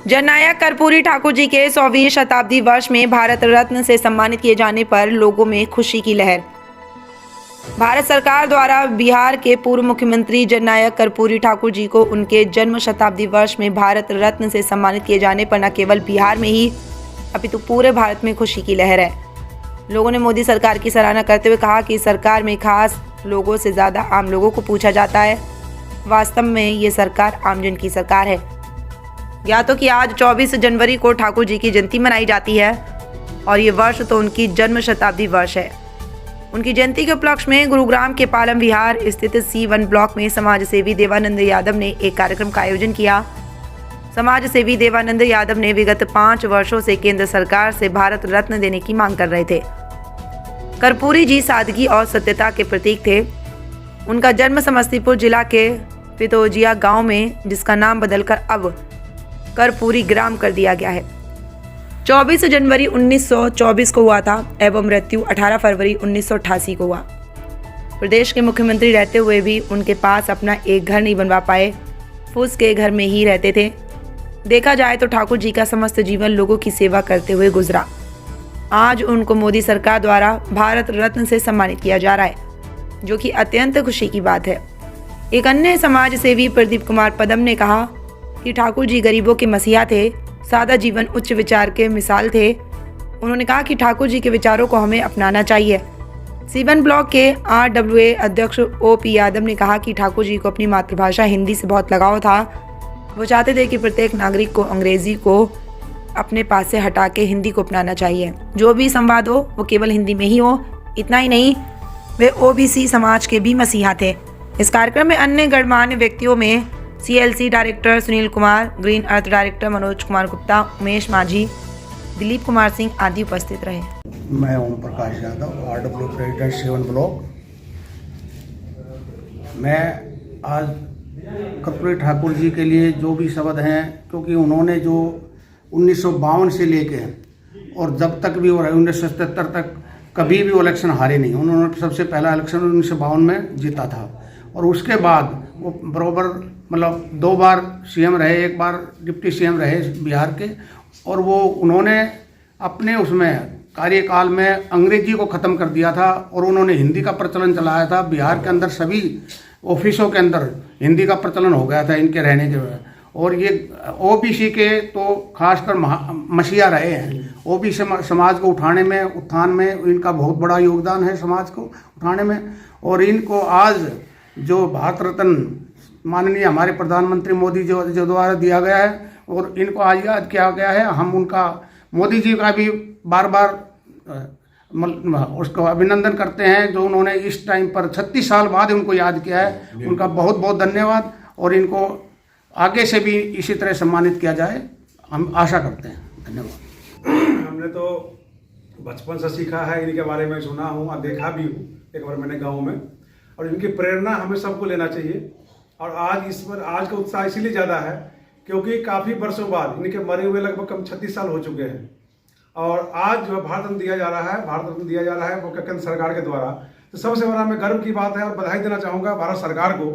जननायक कर्पूरी ठाकुर जी के 100वीं शताब्दी वर्ष में भारत रत्न से सम्मानित किए जाने पर लोगों में खुशी की लहर। भारत सरकार द्वारा बिहार के पूर्व मुख्यमंत्री जननायक कर्पूरी ठाकुर जी को उनके जन्म शताब्दी वर्ष में भारत रत्न से सम्मानित किए जाने पर न केवल बिहार में ही अपितु पूरे भारत में खुशी की लहर है। लोगों ने मोदी सरकार की सराहना करते हुए कहा कि सरकार में खास लोगों से ज़्यादा आम लोगों को पूछा जाता है। वास्तव में ये सरकार आमजन की सरकार है। ज्ञात हो कि आज 24 जनवरी को ठाकुर जी की जयंती मनाई जाती है और ये वर्ष तो उनकी जन्म शताब्दी वर्ष है। उनकी जयंती के उपलक्ष्य में गुरुग्राम के पालम विहार स्थित C1 ब्लॉक में समाज सेवी देवानंद यादव ने एक कार्यक्रम का आयोजन किया। समाज सेवी देवानंद यादव ने विगत 5 वर्षों से केंद्र सरकार से भारत रत्न देने की मांग कर रहे थे। कर्पूरी जी सादगी और सत्यता के प्रतीक थे। उनका जन्म समस्तीपुर जिला के पितौजिया गांव में, जिसका नाम बदलकर अब कर्पूरी ग्राम कर दिया गया है, 24 जनवरी 1924 को हुआ था एवं मृत्यु 18 फरवरी 1988 को हुआ। प्रदेश के मुख्यमंत्री रहते हुए भी उनके पास अपना एक घर नहीं बनवा पाए, फूस के घर में ही रहते थे। देखा जाए तो ठाकुर जी का समस्त जीवन लोगों की सेवा करते हुए गुजरा। आज उनको मोदी सरकार द्वारा भारत रत्न से सम्मानित किया जा रहा है, जो कि अत्यंत खुशी की बात है। एक अन्य समाज सेवी प्रदीप कुमार पदम ने कहा कि ठाकुर जी गरीबों के मसीहा थे, सादा जीवन उच्च विचार के मिसाल थे। उन्होंने कहा कि ठाकुर जी के विचारों को हमें अपनाना चाहिए। C1 ब्लॉक के RWA अध्यक्ष OP यादव ने कहा कि ठाकुर जी को अपनी मातृभाषा हिंदी से बहुत लगाव था। वो चाहते थे कि प्रत्येक नागरिक को अंग्रेजी को अपने पास से हटा के हिंदी को अपनाना चाहिए। जो भी संवाद हो वो केवल हिंदी में ही हो। इतना ही नहीं, वे OBC समाज के भी मसीहा थे। इस कार्यक्रम में अन्य गणमान्य व्यक्तियों में CLC director Sunil Kumar, green earth director Manoj Kumar Gupta, Umesh Majhi, Dilip Kumar Singh आदि उपस्थित रहे। मैं Om Prakash Yadav, RWA president C1 block. मैं आज कर्पूरी ठाकुर जी के लिए जो भी शब्द हैं, क्योंकि उन्होंने जो 1952 से लेके और जब तक भी वो रहे 1977 तक कभी भी वो इलेक्शन हारे नहीं। उन्होंने सबसे पहला इलेक्शन 1952 में जीता था और उसके बाद वो बराबर मतलब 2 बार CM रहे, 1 बार डिप्टी CM रहे बिहार के। और वो उन्होंने अपने उसमें कार्यकाल में अंग्रेजी को ख़त्म कर दिया था और उन्होंने हिंदी का प्रचलन चलाया था। बिहार के अंदर सभी ऑफिसों के अंदर हिंदी का प्रचलन हो गया था इनके रहने के वजह। और ये OBC के तो खासकर मसीहा रहे हैं। OBC समाज को उठाने में, उत्थान में इनका बहुत बड़ा योगदान है, समाज को उठाने में। और इनको आज जो भारत रत्न माननीय हमारे प्रधानमंत्री मोदी जो द्वारा दिया गया है और इनको आज याद किया गया है, हम उनका मोदी जी का भी बार बार उसको अभिनंदन करते हैं जो उन्होंने इस टाइम पर 36 साल बाद उनको याद किया है। उनका बहुत बहुत धन्यवाद और इनको आगे से भी इसी तरह सम्मानित किया जाए, हम आशा करते हैं। धन्यवाद। हमने तो बचपन से सीखा है, इनके बारे में सुना हूँ और देखा भी हूँ एक बार मैंने गाँव में, और इनकी प्रेरणा हमें सबको लेना चाहिए। और आज इस पर आज का उत्साह इसीलिए ज़्यादा है क्योंकि काफ़ी वर्षों बाद इनके मरे हुए लगभग कम 36 साल हो चुके हैं और आज जो भारत रत्न दिया जा रहा है, भारत रत्न दिया जा रहा है वो केंद्र सरकार के द्वारा। तो सबसे बड़ा मैं गर्व की बात है और बधाई देना चाहूँगा भारत सरकार को,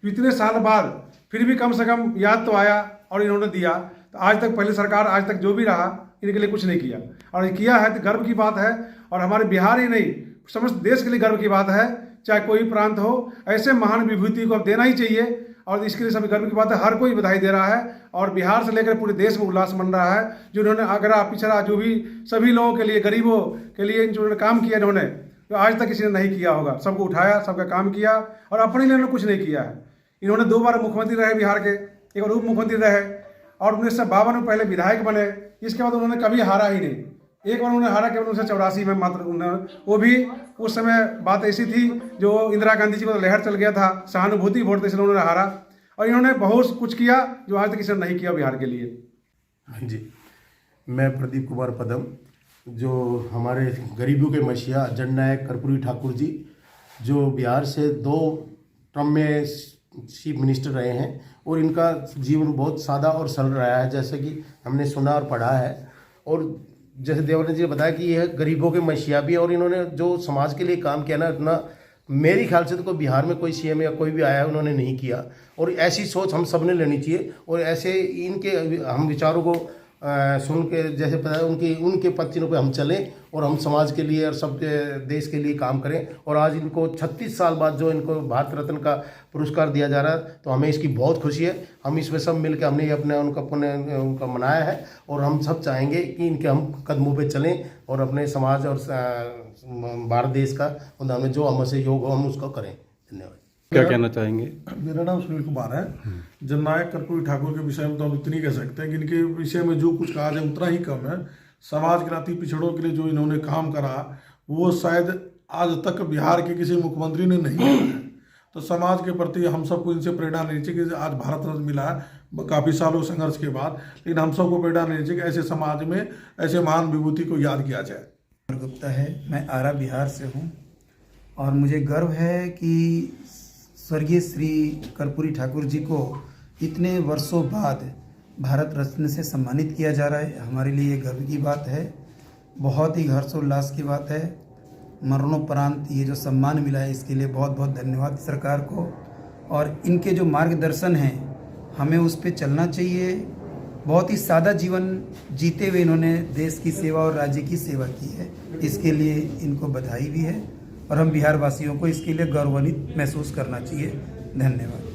इतने साल बाद फिर भी कम से कम याद तो आया और इन्होंने दिया। तो आज तक पहले सरकार आज तक जो भी रहा इनके लिए कुछ नहीं किया और किया है तो गर्व की बात है। और हमारे बिहार ही नहीं समस्त देश के लिए गर्व की बात है, चाहे कोई प्रांत हो, ऐसे महान विभूति को अब देना ही चाहिए और इसके लिए सभी गर्व की बात है। हर कोई बधाई दे रहा है और बिहार से लेकर पूरे देश में उल्लास मन रहा है। जो इन्होंने अगरा पिछड़ा जो भी सभी लोगों के लिए, गरीबों के लिए जिन्होंने काम किया इन्होंने, तो आज तक किसी ने नहीं किया होगा। सबको उठाया, सबका काम किया और अपने लिए कुछ नहीं किया है। इन्होंने 2 बार मुख्यमंत्री रहे बिहार के, एक बार उप मुख्यमंत्री रहे और 1952 में पहले विधायक बने। इसके बाद उन्होंने कभी हारा ही नहीं। एक बार उन्होंने हारा केवल 1984 में मात्र, वो भी उस समय बात ऐसी थी जो इंदिरा गांधी जी को लहर चल गया था, सहानुभूति वोट से उन्होंने हारा। और इन्होंने बहुत कुछ किया जो आज तक किसी ने नहीं किया बिहार के लिए। हाँ जी, मैं प्रदीप कुमार पदम, जो हमारे गरीबों के मसीहा जननायक कर्पूरी ठाकुर जी, जो बिहार से 2 टर्म में चीफ मिनिस्टर रहे हैं और इनका जीवन बहुत सादा और सरल रहा है, जैसे कि हमने सुना और पढ़ा है। और जैसे देवानंद जी ने बताया कि यह गरीबों के मसीहा भी, और इन्होंने जो समाज के लिए काम किया ना, इतना मेरी ख्याल से तो कोई बिहार में कोई सीएम या कोई भी आया है उन्होंने नहीं किया। और ऐसी सोच हम सब ने लेनी चाहिए और ऐसे इनके हम विचारों को सुन के जैसे पता है उनके पत्तियों पे हम चलें और हम समाज के लिए और सब देश के लिए काम करें। और आज इनको 36 साल बाद जो इनको भारत रत्न का पुरस्कार दिया जा रहा है तो हमें इसकी बहुत खुशी है। हम इसमें सब मिलकर हमने ये उनका मनाया है और हम सब चाहेंगे कि इनके हम कदमों पे चलें और अपने समाज और भारत देश का हमें जो हमसे योग हो हम उसको करें। धन्यवाद। क्या कहना चाहेंगे? मेरा नाम सुनील कुमार है। जननायक कर्पूरी ठाकुर के विषय में तो हम इतनी कह सकते हैं कि इनके विषय में जो कुछ कहा जाए उतना ही कम है। समाज के नाती पिछड़ों के लिए जो इन्होंने काम करा वो शायद आज तक बिहार के किसी मुख्यमंत्री ने नहीं किया है। तो समाज के प्रति हम सबको इनसे प्रेरणा लेनी चाहिए कि आज भारत रत्न मिला है काफ़ी सालों संघर्ष के बाद, लेकिन हम सबको प्रेरणा लेनी चाहिए कि ऐसे समाज में ऐसे महान विभूति को याद किया जाए। गुप्ता है, मैं आरा बिहार से हूँ और मुझे गर्व है कि स्वर्गीय श्री कर्पूरी ठाकुर जी को इतने वर्षों बाद भारत रत्न से सम्मानित किया जा रहा है। हमारे लिए ये गर्व की बात है, बहुत ही हर्षोल्लास की बात है। मरणोपरांत ये जो सम्मान मिला है इसके लिए बहुत बहुत धन्यवाद सरकार को। और इनके जो मार्गदर्शन हैं हमें उस पर चलना चाहिए। बहुत ही सादा जीवन जीते हुए इन्होंने देश की सेवा और राज्य की सेवा की है, इसके लिए इनको बधाई भी है और हम बिहार वासियों को इसके लिए गौरवान्वित महसूस करना चाहिए। धन्यवाद।